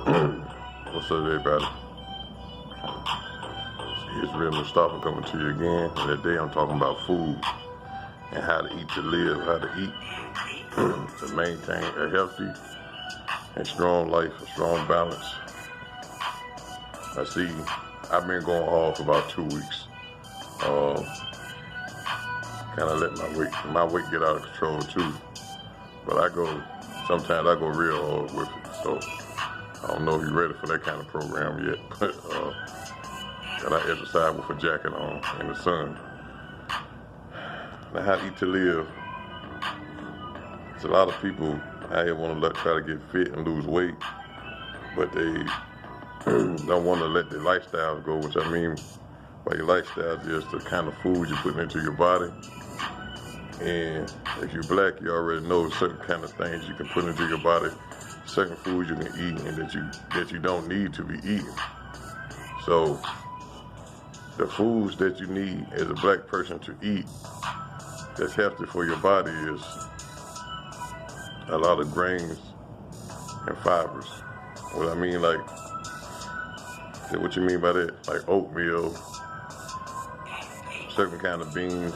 What's up, everybody? It's Real Mustafa coming to you again. And today I'm talking about food and how to eat to live, how to eat to maintain a healthy and strong life, a strong balance. I've been going hard for about 2 weeks. Kind of let my weight get out of control too. But sometimes I go real hard with it. So I don't know if you're ready for that kind of program yet. But and I exercise with a jacket on in the sun. Now, how to eat to live. There's a lot of people out here want to try to get fit and lose weight, but they don't want to let their lifestyles go, which I mean by your lifestyles is the kind of food you're putting into your body. And if you're black, you already know certain kind of things you can put into your body, certain foods you can eat and that you don't need to be eating. So the foods that you need as a black person to eat that's healthy for your body is a lot of grains and fibers. What I mean, what you mean by that? Like oatmeal, certain kind of beans,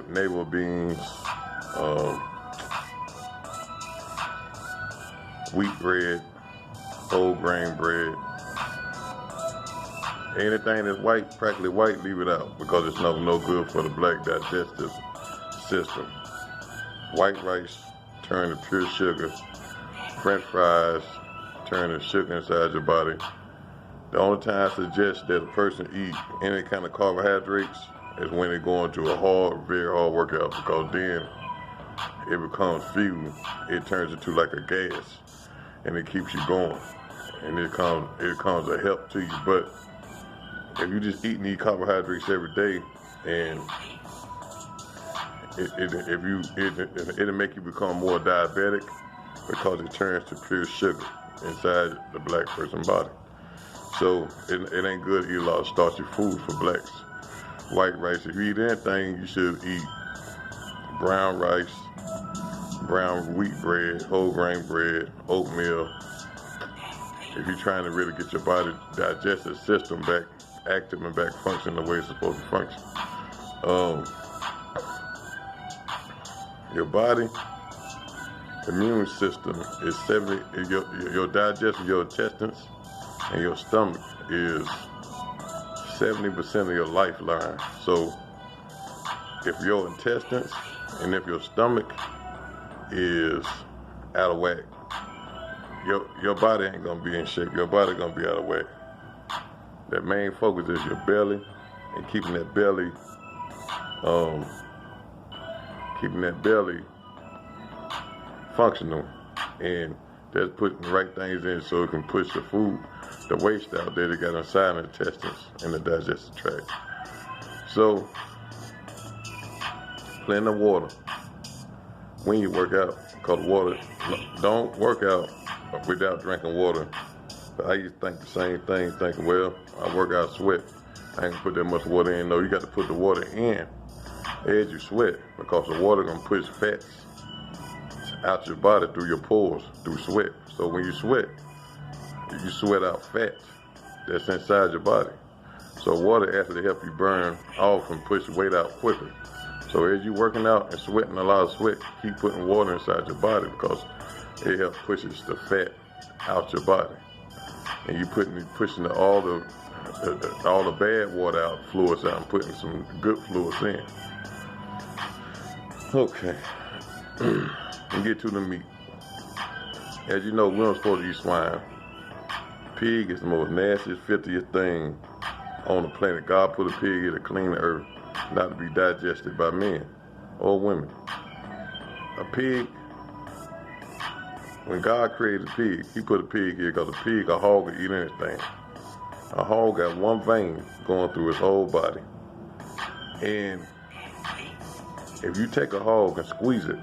navel beans, wheat bread, whole grain bread. Anything that's white, practically white, leave it out because it's no good for the black digestive system. White rice turn to pure sugar. French fries turn to sugar inside your body. The only time I suggest that a person eat any kind of carbohydrates is when they go into a very hard workout, because then it becomes fuel. It turns into like a gas, and it keeps you going, and it comes a help to you. But if you just eating these carbohydrates every day, and it'll make you become more diabetic because it turns to pure sugar inside the black person's body. So it ain't good to eat a lot of starchy food for blacks. White rice, if you eat anything, you should eat brown rice, brown wheat bread, whole grain bread, oatmeal. If you're trying to really get your body digestive system back active and back functioning the way it's supposed to function. Your body immune system is your digestion, your intestines, and your stomach is 70% of your lifeline. So if your intestines and if your stomach is out of whack, your body ain't gonna be in shape. Your body gonna be out of whack. That main focus is your belly and keeping that belly functional, and that's putting the right things in so it can push the food, the waste out there that got inside the intestines and the digestive tract. So, plenty of water when you work out, because water, don't work out without drinking water. But I used to think the same thing, thinking, well, I work out, sweat, I ain't gonna put that much water in. No, you got to put the water in as you sweat, because the water gonna push fats out your body through your pores, through sweat. So when you sweat out fat that's inside your body. So water actually helps you burn off and push weight out quicker. So as you're working out and sweating a lot of sweat, keep putting water inside your body, because it helps pushes the fat out your body. And you pushing all the bad water out, fluids out, and putting some good fluids in. Okay. And get to the meat. As you know, we're not supposed to eat swine. Pig is the most nastiest, filthiest thing on the planet. God put a pig here to clean the earth, not to be digested by men or women. A pig, when God created a pig, he put a pig here because a hog will eat anything. A hog got one vein going through his whole body. And if you take a hog and squeeze it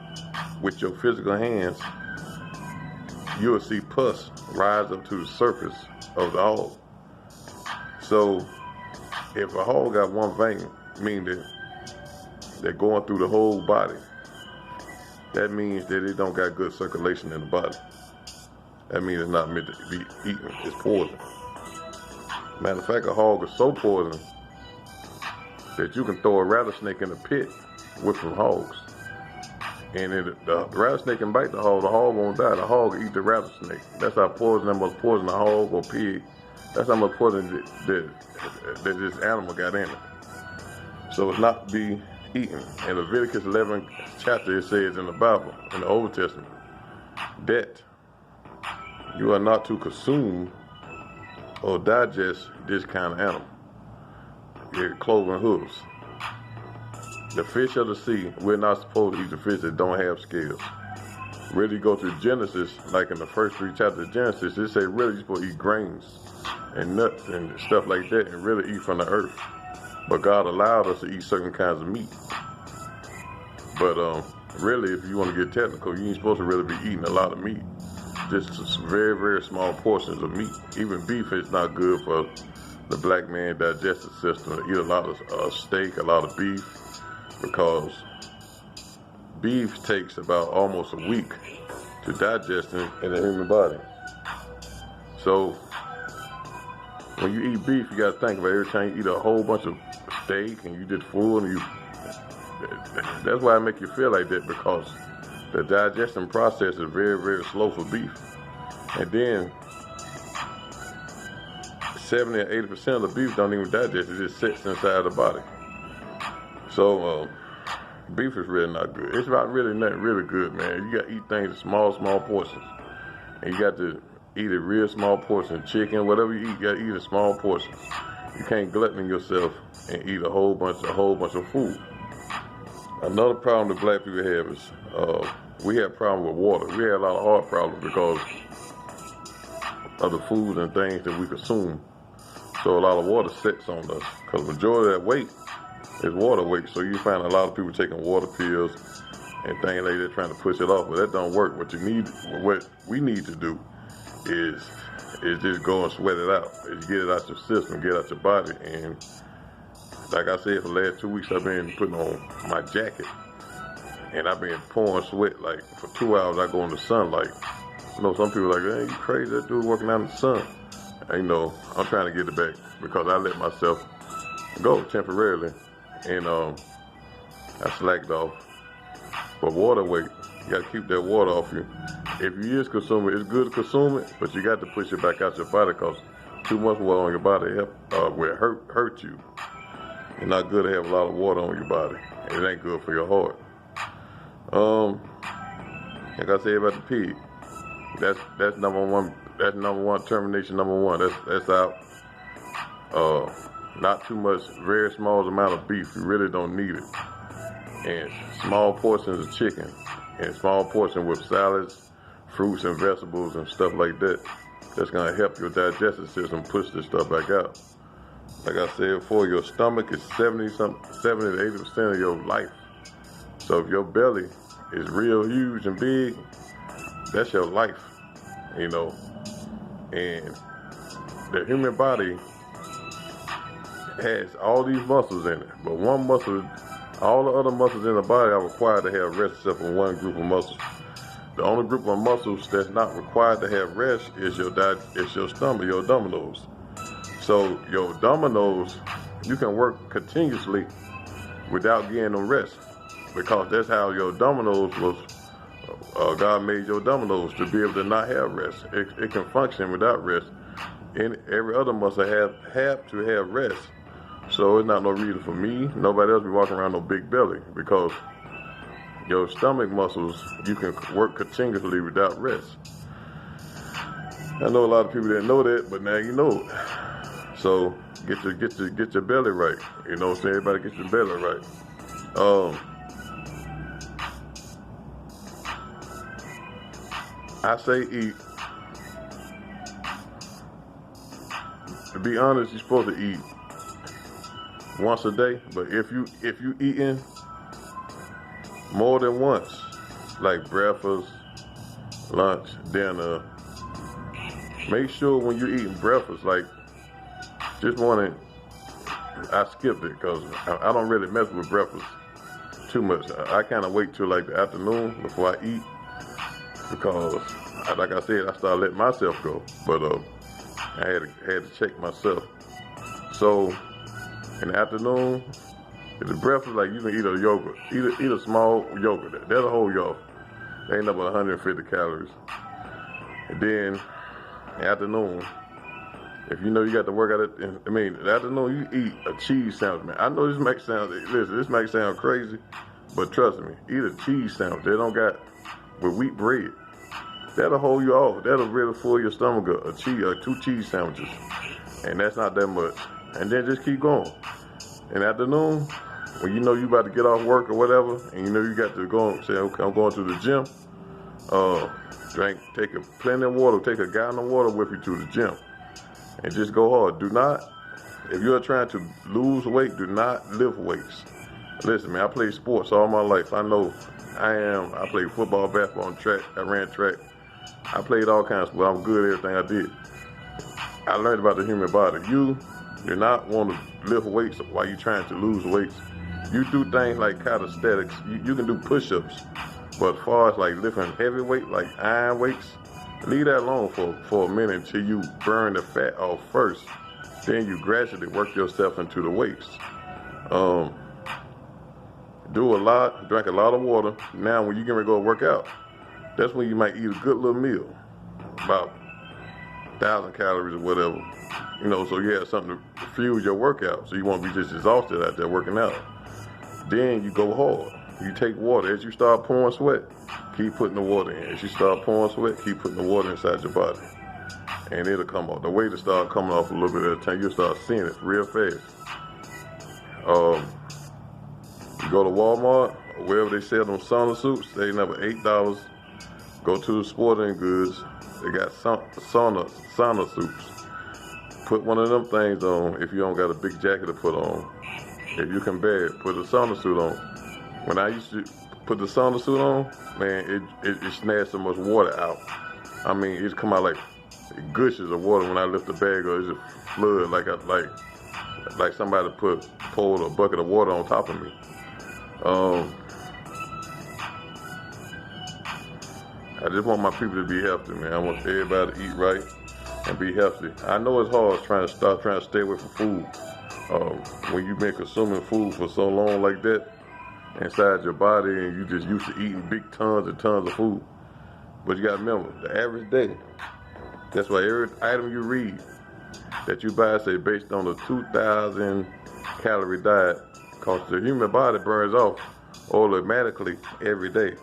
with your physical hands, you'll see pus rise up to the surface of the hog. So if a hog got one vein, meaning that they're going through the whole body, that means that it don't got good circulation in the body. that means it's not meant to be eaten. It's poison. Matter of fact, a hog is so poisonous that you can throw a rattlesnake in a pit with some hogs. And the rattlesnake can bite the hog won't die. The hog will eat the rattlesnake. That's how much poison a hog or pig, that's how much poison that this animal got in it. So it's not to be eaten. In Leviticus 11 chapter, it says in the Bible, in the Old Testament, that you are not to consume or digest this kind of animal. Your cloven hooves. The fish of the sea, we're not supposed to eat the fish that don't have scales. Really go to Genesis, like in the first 3 chapters of Genesis, it say really you're supposed to eat grains and nuts and stuff like that and really eat from the earth. But God allowed us to eat certain kinds of meat. But really, if you want to get technical, you ain't supposed to really be eating a lot of meat. Just very, very small portions of meat. Even beef is not good for the black man digestive system. To eat a lot of steak, a lot of beef, because beef takes about almost a week to digest in the human body. So when you eat beef, you got to think about it. Every time you eat a whole bunch of steak and you just full, and that's why I make you feel like that, because the digestion process is very, very slow for beef. And then 70 or 80% of the beef don't even digest, it just sits inside the body. So beef is really not good. It's not really nothing really good, man. You got to eat things in small portions. And you got to eat a real small portion. Chicken, whatever you eat, you got to eat in small portions. You can't glutton yourself and eat a whole bunch of food. Another problem that black people have is we have problems with water. We have a lot of heart problems because of the food and things that we consume. So a lot of water sits on us, because the majority of that weight is water weight. So you find a lot of people taking water pills and things like that, trying to push it off, but that don't work. What we need to do is just go and sweat it out. Is get it out your system, get it out your body. And like I said, for the last 2 weeks, I've been putting on my jacket, and I've been pouring sweat. Like for 2 hours, I go in the sunlight. You know, some people are like, hey, you crazy? That dude working out in the sun. And, you know, I'm trying to get it back because I let myself go temporarily, and I slacked off. But water weight, you got to keep that water off you. If you is consuming it, it's good to consume it, but you got to push it back out your body, because too much water on your body will hurt you. It's not good to have a lot of water on your body. It ain't good for your heart. Like I said about the pig, that's number one. That's number one, termination number one. That's out. Not too much, very small amount of beef. You really don't need it. And small portions of chicken, and small portion with salads, fruits and vegetables and stuff like that. That's gonna help your digestive system push this stuff back out. Like I said before, your stomach is 70 to 80% of your life. So if your belly is real huge and big, that's your life, you know. And the human body has all these muscles in it, but one muscle, all the other muscles in the body are required to have rest except for one group of muscles. The only group of muscles that's not required to have rest is your stomach, your abdominals. So your abdominals, you can work continuously without getting them rest, because that's how your abdominals was. God made your abdominals to be able to not have rest. It can function without rest. And every other muscle have to have rest. So it's not no reason for me, nobody else be walking around no big belly, because your stomach muscles, you can work continuously without rest. I know a lot of people didn't know that, but now you know it. So get your belly right. You know what I'm saying? Everybody get your belly right. I say eat. To be honest, you're supposed to eat once a day, but if you eating more than once, like breakfast, lunch, dinner, make sure when you're eating breakfast, like this morning, I skipped it because I don't really mess with breakfast too much. I kind of wait till like the afternoon before I eat, because like I said, I started letting myself go. But I had to check myself. So in the afternoon, if the breakfast, like you can eat a yogurt, eat a small yogurt. That'll hold you off. They ain't about 150 calories. And then in the afternoon, if you know you got to work out the afternoon you eat a cheese sandwich, man. I know this might sound crazy, but trust me, eat a cheese sandwich. They don't got with wheat bread. That'll hold you off. That'll really fill your stomach up. Two cheese sandwiches. And that's not that much. And then just keep going. In the afternoon, when you know you about to get off work or whatever, and you know you got to go and say, okay, I'm going to the gym, take plenty of water, take a gallon of water with you to the gym. And just go hard. If you're trying to lose weight, do not lift weights. Listen, man, I played sports all my life. I know I played football, basketball, and track. I ran track. I played all kinds of sports. I'm good at everything I did. I learned about the human body. You do not want to lift weights while you're trying to lose weights. You do things like calisthenics. You can do push-ups. But as far as like lifting heavy weight, like iron weights, leave that alone for a minute until you burn the fat off first. Then you gradually work yourself into the weights. Drink a lot of water. Now when you get ready to go work out, that's when you might eat a good little meal. About 1,000 calories or whatever. So you have something to fuel your workout. So you won't be just exhausted out there working out. Then you go hard. You take water. As you start pouring sweat, keep putting the water in. As you start pouring sweat, keep putting the water inside your body. And it'll come off. The weight will start coming off a little bit at a time. You'll start seeing it real fast. You go to Walmart, or wherever they sell them sauna suits, they number $8. Go to the sporting goods. They got sauna suits. Put one of them things on if you don't got a big jacket to put on. If you can bear it, put a sauna suit on. When I used to put the sauna suit on, man, it snared so much water out. I mean, it come out like gushes of water when I lift the bag up. It just flood like somebody poured a bucket of water on top of me. I just want my people to be healthy, man. I want everybody to eat right and be healthy. I know it's hard trying to stay away from food. When you've been consuming food for so long like that inside your body and you just used to eating big tons and tons of food. But you got to remember, the average day, that's why every item you read that you buy say based on a 2,000 calorie diet, because the human body burns off automatically every day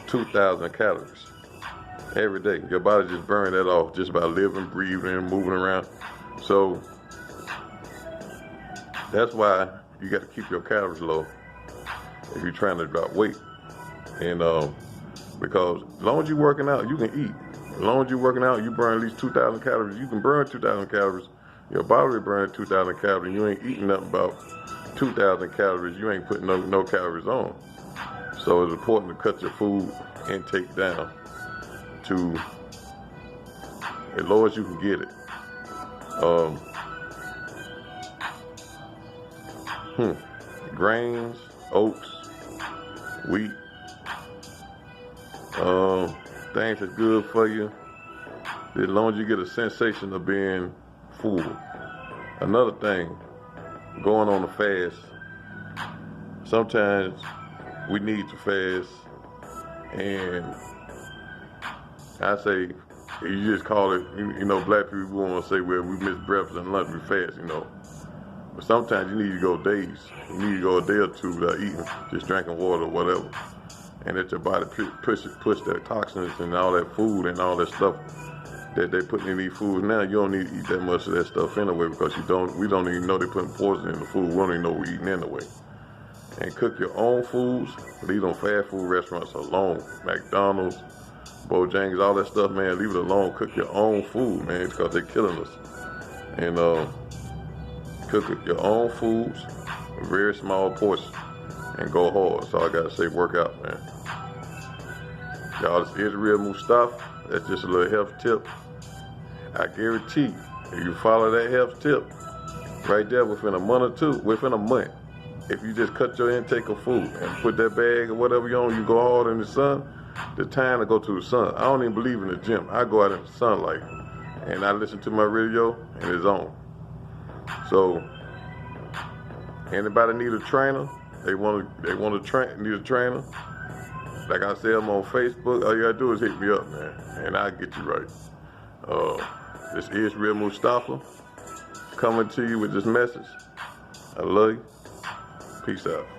2,000 calories. Every day. Your body just burns that off just by living, breathing, moving around. So that's why you got to keep your calories low if you're trying to drop weight. And because as long as you're working out, you can eat. As long as you're working out, you burn at least 2,000 calories. You can burn 2,000 calories. Your body will burn 2,000 calories. You ain't eating nothing about 2,000 calories. You ain't putting no calories on. So it's important to cut your food intake down to as low as you can get it. Grains, oats, wheat, things that's good for you, as long as you get a sensation of being full. Another thing, going on a fast, sometimes we need to fast, and I say, you just call it, black people want to say, well, we miss breakfast and lunch, we fast, But sometimes you need to go days. You need to go a day or two without eating, just drinking water or whatever. And let your body push their toxins and all that food and all that stuff that they put in these foods. Now you don't need to eat that much of that stuff anyway, because we don't even know they're putting poison in the food. We don't even know we're eating anyway. And cook your own foods. Leave them fast food restaurants alone. McDonald's, Bojangles, all that stuff, man, leave it alone. Cook your own food, man, because they're killing us. And cook your own foods, a very small portion, and go hard. That's all I gotta say, work out, man. Y'all, this is Real Mustafa. That's just a little health tip. I guarantee if you follow that health tip right there within a month, if you just cut your intake of food and put that bag or whatever you on, you go hard in the sun, the time to go to the sun. I don't even believe in the gym. I go out in the sunlight and I listen to my radio and it's on. So anybody need a trainer? They want to need a trainer? Like I said, I'm on Facebook. All you gotta do is hit me up, man, and I'll get you right. This is Real Mustafa coming to you with this message. I love you. Peace out.